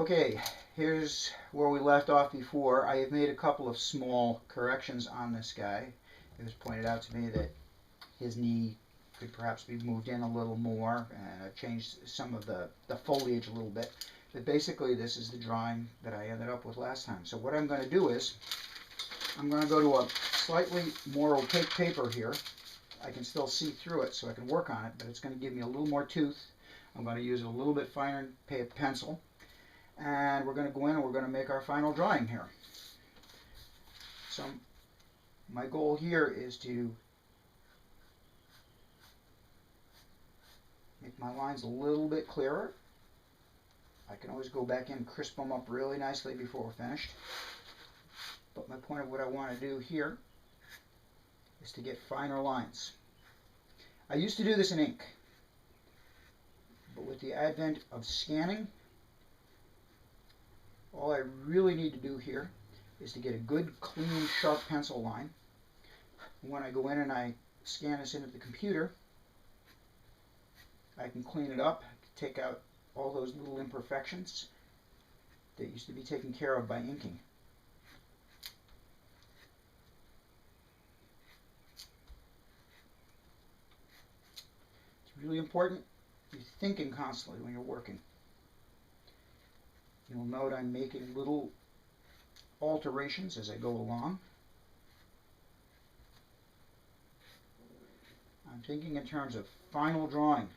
Okay, here's where we left off before. I have made a couple of small corrections on this guy. It was pointed out to me that his knee could perhaps be moved in a little more, and I changed some of the foliage a little bit. But basically this is the drawing that I ended up with last time. So what I'm going to do is, I'm going to go to a slightly more opaque paper here. I can still see through it so I can work on it, but it's going to give me a little more tooth. I'm going to use a little bit finer pencil. And we're going to go in and we're going to make our final drawing here. So my goal here is to make my lines a little bit clearer. I can always go back in and crisp them up really nicely before we're finished. But my point of what I want to do here is to get finer lines. I used to do this in ink, but with the advent of scanning, all I really need to do here is to get a good, clean, sharp pencil line. When I go in and I scan this into the computer, I can clean it up, take out all those little imperfections that used to be taken care of by inking. It's really important you're thinking constantly when you're working. You'll note I'm making little alterations as I go along. I'm thinking in terms of final drawing.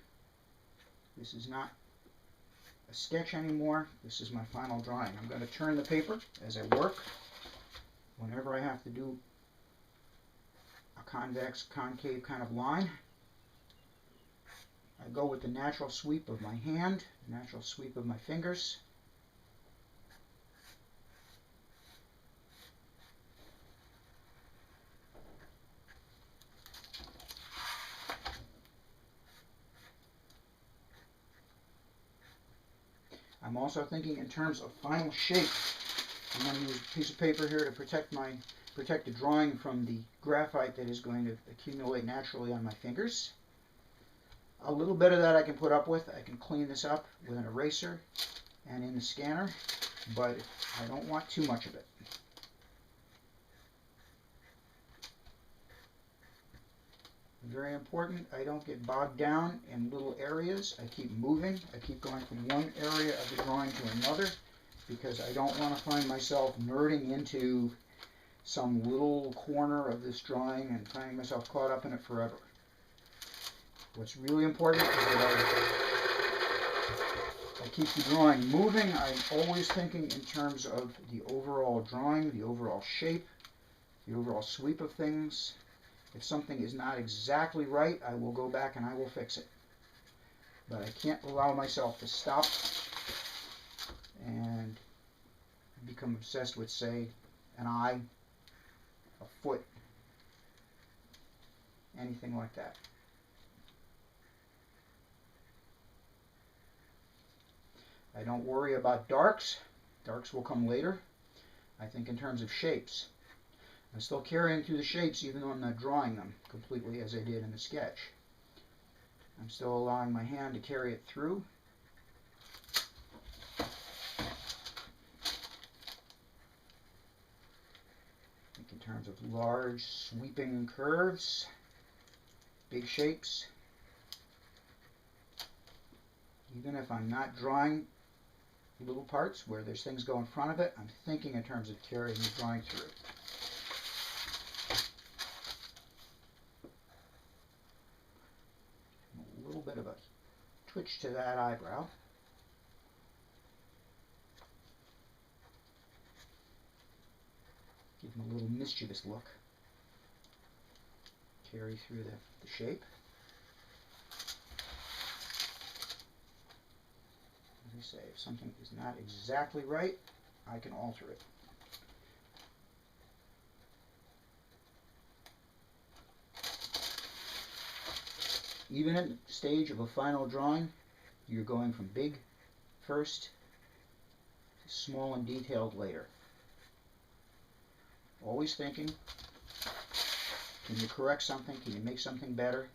This is not a sketch anymore. This is my final drawing. I'm going to turn the paper as I work. Whenever I have to do a convex, concave kind of line, I go with the natural sweep of my hand, the natural sweep of my fingers. I'm also thinking in terms of final shape. I'm going to use a piece of paper here to protect the drawing from the graphite that is going to accumulate naturally on my fingers. A little bit of that I can put up with. I can clean this up with an eraser and in the scanner, but I don't want too much of it. Very important, I don't get bogged down in little areas. I keep moving. I keep going from one area of the drawing to another because I don't want to find myself nerding into some little corner of this drawing and finding myself caught up in it forever. What's really important is that I keep the drawing moving. I'm always thinking in terms of the overall drawing, the overall shape, the overall sweep of things. If something is not exactly right, I will go back and I will fix it. But I can't allow myself to stop and become obsessed with, say, an eye, a foot, anything like that. I don't worry about darks. Darks will come later. I think in terms of shapes. I'm still carrying through the shapes even though I'm not drawing them completely as I did in the sketch. I'm still allowing my hand to carry it through. Think in terms of large sweeping curves, big shapes. Even if I'm not drawing little parts where there's things go in front of it, I'm thinking in terms of carrying the drawing through. A little bit of a twitch to that eyebrow. Give him a little mischievous look. Carry through the shape. As I say, if something is not exactly right, I can alter it. Even at the stage of a final drawing, you're going from big first to small and detailed later. Always thinking, can you correct something? Can you make something better?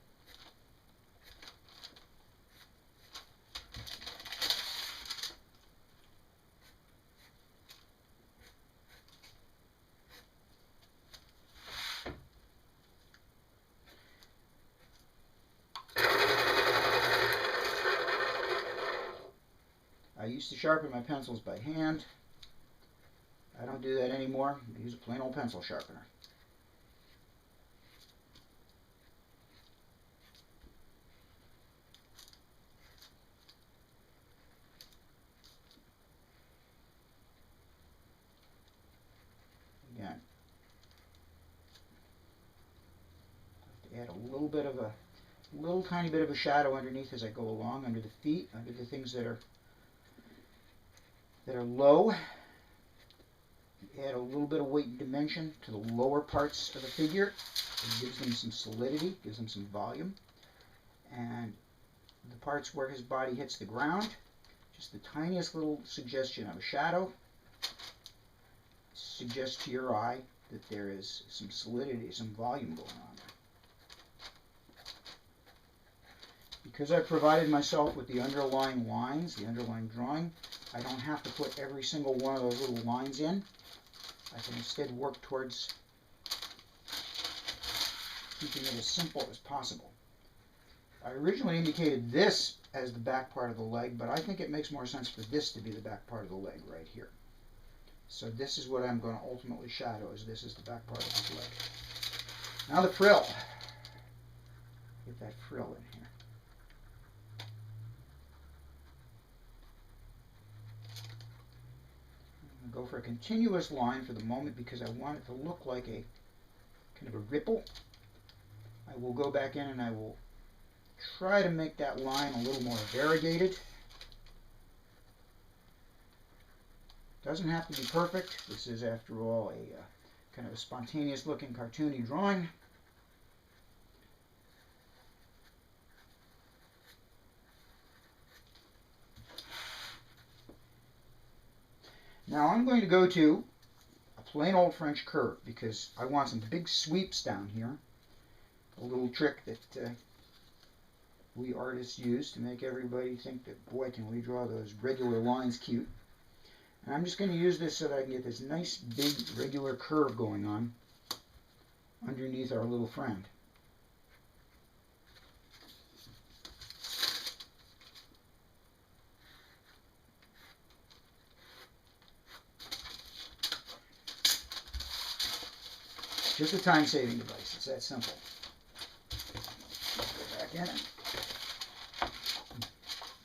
used to sharpen my pencils by hand. I don't do that anymore. I use a plain old pencil sharpener. Again, add a little bit of a little tiny bit of a shadow underneath as I go along, under the feet, under the things that are low. Add a little bit of weight and dimension to the lower parts of the figure. It gives them some solidity, gives them some volume. And the parts where his body hits the ground, just the tiniest little suggestion of a shadow suggests to your eye that there is some solidity, some volume going on there. Because I've provided myself with the underlying lines, the underlying drawing, I don't have to put every single one of those little lines in. I can instead work towards keeping it as simple as possible. I originally indicated this as the back part of the leg, but I think it makes more sense for this to be the back part of the leg right here. So this is what I'm going to ultimately shadow, as this is the back part of his leg. Now the frill. Get that frill in here. I'm going to go for a continuous line for the moment because I want it to look like a kind of a ripple. I will go back in and I will try to make that line a little more variegated. Doesn't have to be perfect. This is, after all, a kind of a spontaneous looking cartoony drawing. Now I'm going to go to a plain old French curve because I want some big sweeps down here. A little trick that we artists use to make everybody think that, boy, can we draw those regular lines cute. And I'm just going to use this so that I can get this nice big regular curve going on underneath our little friend. Just a time-saving device. It's that simple. Go back in and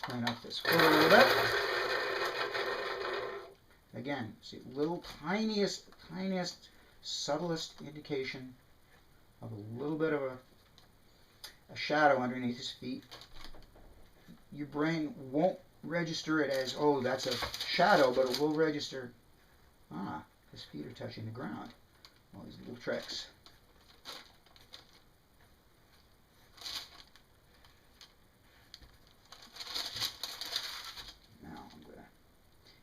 clean up this foot a little bit. Again, see, little tiniest, subtlest indication of a little bit of a shadow underneath his feet. Your brain won't register it as, oh, that's a shadow, but it will register, his feet are touching the ground. All these little tricks. Now I'm going to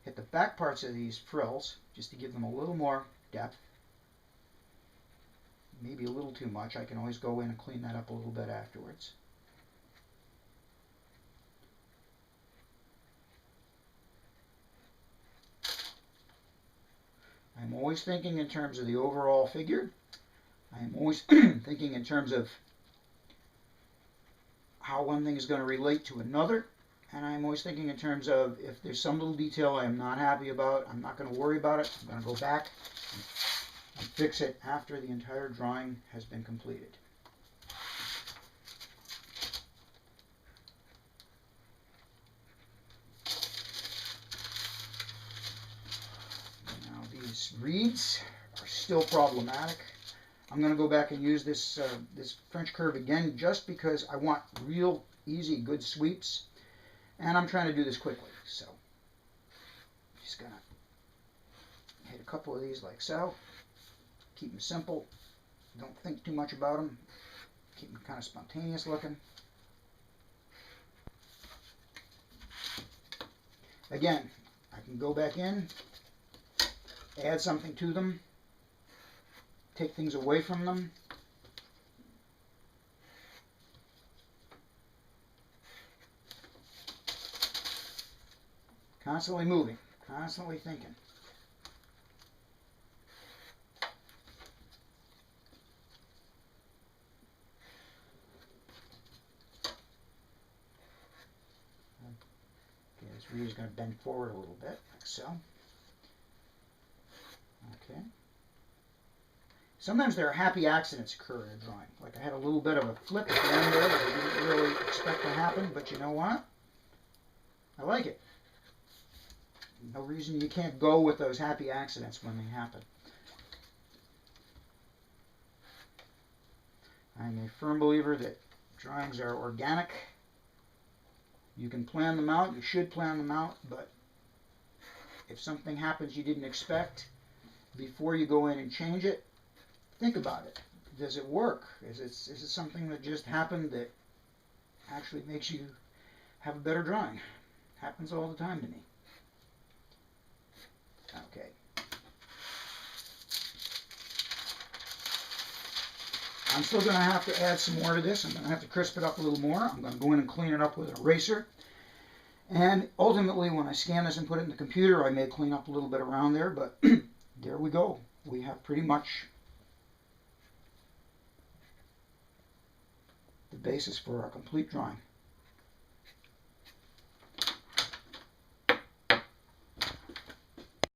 hit the back parts of these frills just to give them a little more depth. Maybe a little too much. I can always go in and clean that up a little bit afterwards. I'm always thinking in terms of the overall figure. I'm always thinking in terms of how one thing is going to relate to another. And I'm always thinking in terms of if there's some little detail I am not happy about, I'm not going to worry about it. I'm going to go back and fix it after the entire drawing has been completed. These reeds are still problematic. I'm going to go back and use this this French curve again just because I want real easy, good sweeps. And I'm trying to do this quickly. So I'm just going to hit a couple of these like so. Keep them simple. Don't think too much about them. Keep them kind of spontaneous looking. Again, I can go back in, add something to them, take things away from them. Constantly moving, constantly thinking. Get his We're just going to bend forward a little bit, like so. Okay. Sometimes there are happy accidents occur in a drawing. Like I had a little bit of a flip at the end there that I didn't really expect to happen, but you know what? I like it. No reason you can't go with those happy accidents when they happen. I'm a firm believer that drawings are organic. You can plan them out, you should plan them out, but if something happens you didn't expect, before you go in and change it, think about it. Does it work? Is it something that just happened that actually makes you have a better drawing? Happens all the time to me. Okay. I'm still going to have to add some more to this. I'm going to have to crisp it up a little more. I'm going to go in and clean it up with an eraser. And ultimately, when I scan this and put it in the computer, I may clean up a little bit around there, but there we go. We have pretty much the basis for our complete drawing.